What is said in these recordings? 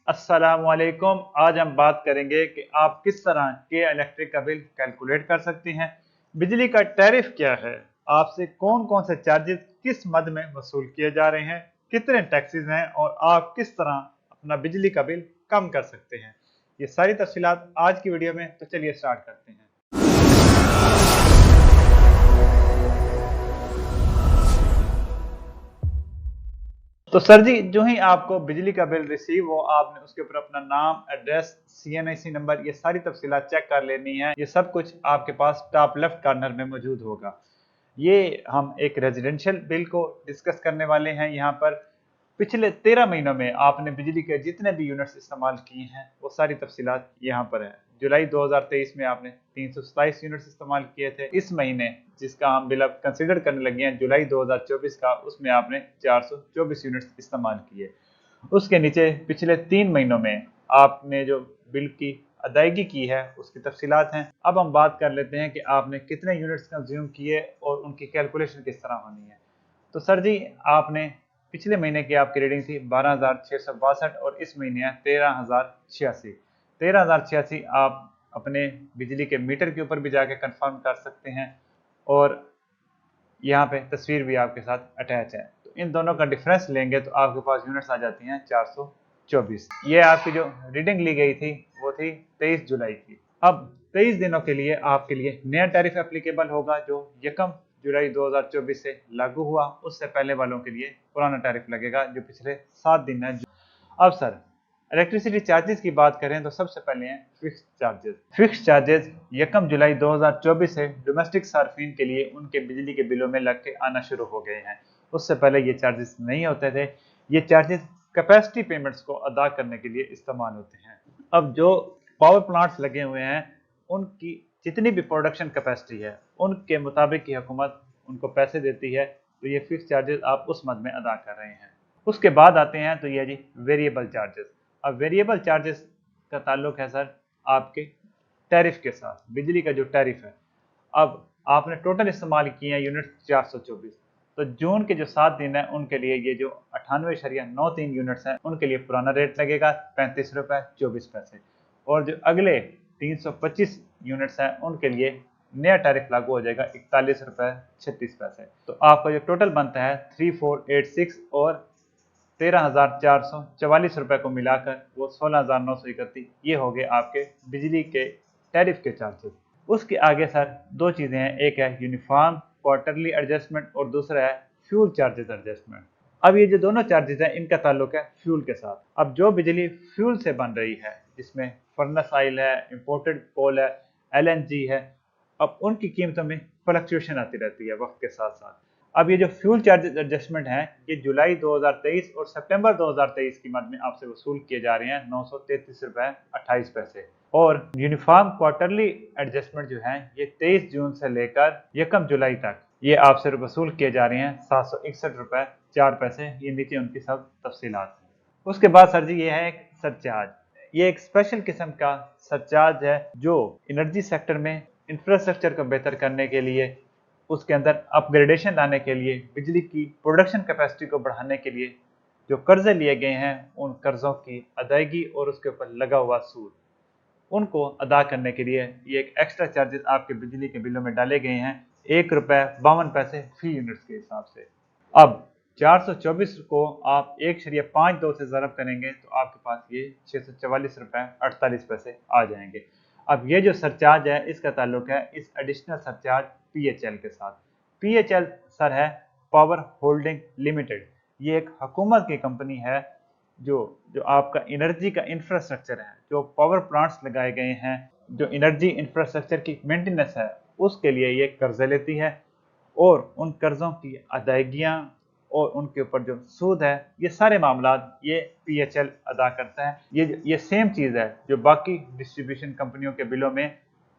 अस्सलामुअलैकुम। आज हम बात करेंगे कि आप किस तरह के इलेक्ट्रिक का बिल कैलकुलेट कर सकते हैं। बिजली का टैरिफ क्या है, आपसे कौन कौन से चार्जेस किस मद में वसूल किए जा रहे हैं, कितने टैक्सेस हैं और आप किस तरह अपना बिजली का बिल कम कर सकते हैं। ये सारी तफसीलात आज की वीडियो में, तो चलिए स्टार्ट करते हैं। तो सर जी, जो ही आपको बिजली का बिल रिसीव हो, आपने उसके ऊपर अपना नाम, एड्रेस, सीएनआईसी नंबर, ये सारी तफसीलात चेक कर लेनी है। ये सब कुछ आपके पास टॉप लेफ्ट कॉर्नर में मौजूद होगा। ये हम एक रेजिडेंशियल बिल को डिस्कस करने वाले हैं। यहाँ पर पिछले 13 महीनों में आपने बिजली के जितने भी यूनिट्स इस्तेमाल किए हैं, वो सारी तफसीलात यहाँ पर है। जुलाई 2023 में आपने 327 यूनिट्स इस्तेमाल किए थे। इस महीने जिसका हम बिल अब कंसिडर करने लगे हैं, जुलाई 2024 का, उसमें आपने 424 यूनिट्स इस्तेमाल किए। उसके नीचे पिछले 3 महीनों में आपने जो बिल की अदायगी की है, उसकी तफसीलात हैं। अब हम बात कर लेते हैं कि आपने कितने यूनिट्स कंज्यूम किए और उनकी कैलकुलेशन किस तरह होनी है। तो सर जी, आपने पिछले महीने की आपकी रीडिंग थी 12,662 और इस महीने है 13,086। 13,086 आप अपने बिजली के मीटर के ऊपर भी जाके कंफर्म कर सकते हैं और यहाँ पे तस्वीर भी आपके साथ अटैच है। तो इन दोनों का डिफरेंस लेंगे तो आपके पास यूनिट्स आ जाती हैं 424। ये आपकी जो रीडिंग ली गई थी वो थी 23 जुलाई की। अब 23 दिनों के लिए आपके लिए नया टैरिफ एप्लीकेबल होगा जो 1 जुलाई 2024 से लागू हुआ। उससे पहले वालों के लिए पुराना टैरिफ लगेगा जो पिछले 7 दिन है। अब सर, इलेक्ट्रिसिटी चार्जेस की बात करें तो सबसे पहले हैं फिक्स चार्जेस। फिक्स चार्जेस 1 जुलाई 2024 से डोमेस्टिक सार्फिन के लिए उनके बिजली के बिलों में लग के आना शुरू हो गए हैं। उससे पहले ये चार्जेस नहीं होते थे। ये चार्जेस कैपेसिटी पेमेंट्स को अदा करने के लिए इस्तेमाल होते हैं। अब जो पावर प्लांट्स लगे हुए हैं, उनकी जितनी भी प्रोडक्शन कैपेसिटी है, उनके मुताबिक ही हुकूमत उनको पैसे देती है। तो ये फिक्स चार्जेस आप उस मद में अदा कर रहे हैं। उसके बाद आते हैं तो ये जी वेरिएबल चार्जेस। अब वेरिएबल चार्जेस का ताल्लुक है सर आपके टैरिफ के साथ, बिजली का जो टैरिफ है। अब आपने टोटल इस्तेमाल किए हैं यूनिट 424। तो जून के जो 7 दिन है उनके लिए ये जो 98.93 यूनिट्स हैं, उनके लिए पुराना रेट लगेगा 35 रुपये 24 पैसे। और जो अगले 325 यूनिट्स हैं उनके लिए नया टैरिफ लागू हो जाएगा 41 रुपये 36 पैसे। तो आपका जो टोटल बनता है 3486 और 13,444 रुपये को मिलाकर वो 16,931, ये हो गए आपके बिजली के टैरिफ के चार्जेस। उसके आगे सर दो चीज़ें हैं, एक है यूनिफॉर्म क्वार्टरली एडजस्टमेंट और दूसरा है फ्यूल चार्जेस एडजस्टमेंट। अब ये जो दोनों चार्जेस हैं, इनका ताल्लुक है फ्यूल के साथ। अब जो बिजली फ्यूल से बन रही है, जिसमें फर्नेस ऑयल है, इंपोर्टेड कोल है, एलएनजी है, अब उनकी कीमतों में फ्लक्चुएशन आती रहती है वक्त के साथ साथ। अब ये जो फ्यूल चार्जेस एडजस्टमेंट है, ये जुलाई 2023 और सितंबर 2023 की मद में आपसे वसूल किए जा रहे हैं 933 रुपये 28 पैसे। और यूनिफॉर्म क्वार्टरली एडजस्टमेंट जो है, ये 23 जून से लेकर 1 जुलाई तक ये आपसे वसूल किए जा रहे हैं 761 रुपये 4 पैसे। ये नीचे उनकी सब तफसीलात हैं। उसके बाद सर जी, ये है एक सरचार्ज। ये एक स्पेशल किस्म का सरचार्ज है जो एनर्जी सेक्टर में इंफ्रास्ट्रक्चर को बेहतर करने के लिए, उसके अंदर अपग्रेडेशन लाने के लिए, बिजली की प्रोडक्शन कैपेसिटी को बढ़ाने के लिए जो कर्जे लिए गए हैं, उन कर्जों की अदायगी और उसके ऊपर लगा हुआ सूद, उनको अदा करने के लिए ये एक एक्स्ट्रा चार्जेस आपके बिजली के बिलों में डाले गए हैं 1 रुपये 52 पैसे फी यूनिट्स के हिसाब से। अब 424 को आप 1.52 से ज़रब करेंगे तो आपके पास ये 644 रुपये 48 पैसे आ जाएंगे। अब ये जो सरचार्ज है, इसका ताल्लुक है इस एडिशनल सरचार्ज पीएचएल के साथ। पीएचएल सर है पावर होल्डिंग लिमिटेड। ये एक हुकूमत की कंपनी है जो जो आपका एनर्जी का इंफ्रास्ट्रक्चर है, जो पावर प्लांट्स लगाए गए हैं, जो एनर्जी इंफ्रास्ट्रक्चर की मेंटेनेंस है, उसके लिए ये कर्जे लेती है और उन कर्जों की अदायगियाँ और उनके ऊपर जो सूद है, ये सारे मामलात ये पीएचएल अदा करता है। ये सेम चीज़ है जो बाकी डिस्ट्रीब्यूशन कंपनियों के बिलों में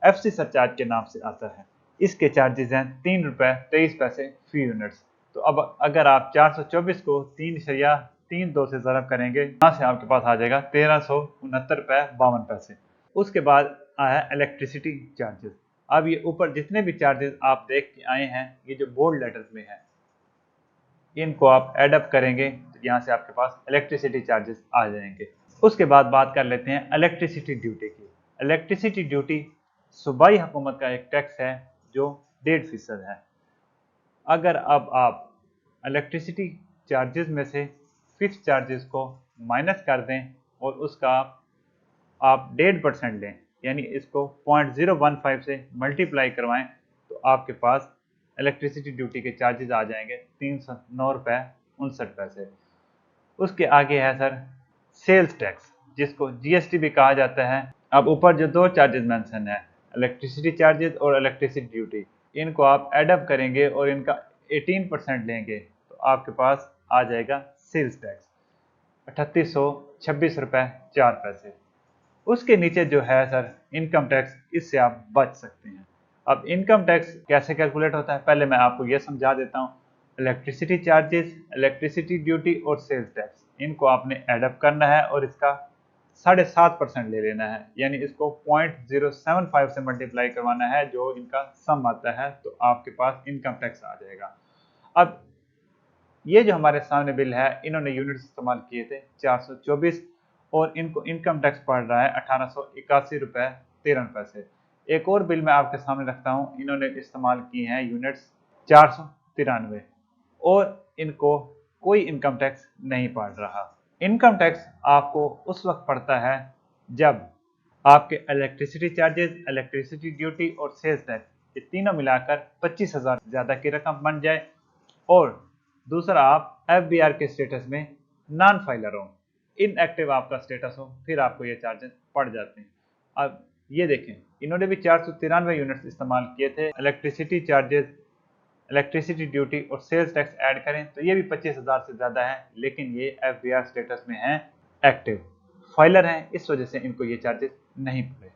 एफसी सरचार्ज के नाम से आता है। इसके चार्जेस हैं 3 रुपये 23 पैसे फी यूनिट्स। तो अब अगर आप 424 को 3.32 से ज़रब करेंगे, यहाँ से आपके पास आ जाएगा 1369 रुपये 52 पैसे। उसके बाद आया इलेक्ट्रिसिटी चार्जेस। अब ये ऊपर जितने भी चार्जेस आप देख के आए हैं, ये जो बोल्ड लेटर्स में है, इनको आप एड अप करेंगे तो यहाँ से आपके पास इलेक्ट्रिसिटी चार्जेस आ जाएंगे। उसके बाद बात कर लेते हैं इलेक्ट्रिसिटी ड्यूटी की। इलेक्ट्रिसिटी ड्यूटी सूबाई हुकूमत का एक टैक्स है जो 1.5% है। अगर अब आप इलेक्ट्रिसिटी चार्जेस में से फिक्स चार्जेस को माइनस कर दें और उसका आप 1.5% लें, यानी इसको 0.015 से मल्टीप्लाई करवाएं, तो आपके पास इलेक्ट्रिसिटी ड्यूटी के चार्जेस आ जाएंगे 309 रुपये 59 पैसे। उसके आगे है सर सेल्स टैक्स, जिसको जीएसटी भी कहा जाता है। अब ऊपर जो दो चार्जेस मेंशन है, इलेक्ट्रिसिटी चार्जेस और इलेक्ट्रिसिटी ड्यूटी, इनको आप एडअप करेंगे और इनका 18% लेंगे तो आपके पास आ जाएगा सेल्स टैक्स 3826 रुपये 4 पैसे। उसके नीचे जो है सर इनकम टैक्स, इससे आप बच सकते हैं। अब इनकम टैक्स कैसे कैलकुलेट होता है, पहले मैं आपको यह समझा देता हूँ। इलेक्ट्रिसिटी चार्जेस, इलेक्ट्रिसिटी ड्यूटी और सेल्स टैक्स, इनको आपने एडअप करना है और इसका 7.5% ले लेना है, यानी इसको 0.075 से मल्टीप्लाई करवाना है, जो इनका सम आता है, तो आपके पास इनकम टैक्स आ जाएगा। अब ये जो हमारे सामने बिल है, इन्होंने यूनिट्स इस्तेमाल किए थे 424 और इनको इनकम टैक्स पड़ रहा है 1881 रुपये 13 पैसे। एक और बिल मैं आपके सामने रखता हूँ, इन्होंने इस्तेमाल की हैं यूनिट्स 493 और इनको कोई इनकम टैक्स नहीं पड़ रहा। इनकम टैक्स आपको उस वक्त पड़ता है जब आपके इलेक्ट्रिसिटी चार्जेस, इलेक्ट्रिसिटी ड्यूटी और सेल्स टैक्स, ये तीनों मिलाकर 25,000 ज़्यादा की रकम बन जाए और दूसरा आप एफबीआर के स्टेटस में नॉन फाइलर हो, इनएक्टिव आपका स्टेटस हो, फिर आपको ये चार्जेस पड़ जाते हैं। अब ये देखें, इन्होंने भी 493 यूनिट्स इस्तेमाल किए थे। इलेक्ट्रिसिटी चार्जेस, इलेक्ट्रिसिटी ड्यूटी और सेल्स टैक्स ऐड करें तो ये भी 25,000 से ज़्यादा है, लेकिन ये एफबीआर स्टेटस में है, एक्टिव फाइलर हैं, इस वजह से इनको ये चार्जेस नहीं पड़े।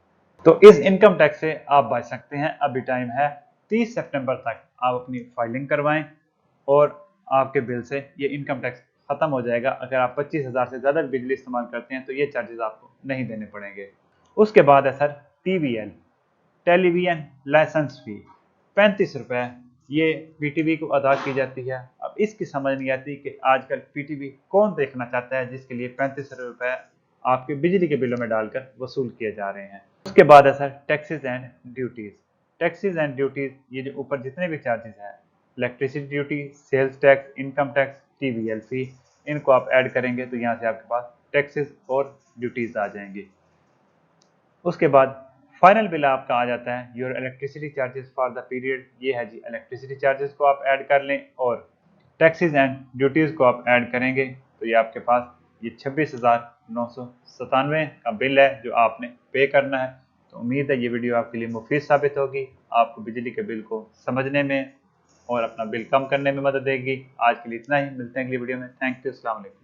तो इस इनकम टैक्स से आप बच सकते हैं। अभी टाइम है 30 सितंबर तक आप अपनी फाइलिंग करवाएं और आपके बिल से ये इनकम टैक्स खत्म हो जाएगा। अगर आप 25,000 से ज़्यादा बिजली इस्तेमाल करते हैं तो ये चार्जेस आपको नहीं देने पड़ेंगे। उसके बाद है सर टीवीएल, टेलीविजन लाइसेंस फी 35 रुपये, ये पीटीवी को अदा की जाती है। अब इसकी समझ नहीं आती कि आजकल पीटीवी कौन देखना चाहता है, जिसके लिए 35 रुपये आपके बिजली के बिलों में डालकर वसूल किए जा रहे हैं। उसके बाद है sir taxes and duties. Taxes and duties, ये जो ऊपर जितने भी चार्जेस हैं, electricity duty, sales tax, income tax, TVL fee, इनको आप ऐड करेंगे तो यहाँ से आपके पास टैक्सेस और ड्यूटीज़ आ जाएंगी। उसके बाद फाइनल बिल आपका आ जाता है your electricity charges for the period. ये है जी इलेक्ट्रिसिटी चार्जेस को आप ऐड कर लें और टैक्सेस एंड ड्यूटीज़ को आप ऐड करेंगे तो ये आपके पास ये 26,997 का बिल है जो आपने पे करना है। तो उम्मीद है ये वीडियो आपके लिए मुफीद साबित होगी, आपको बिजली के बिल को समझने में और अपना बिल कम करने में मदद देगी। आज के लिए इतना ही, मिलते हैं अगली वीडियो में। थैंक यू, अस्सलाम वालेकुम।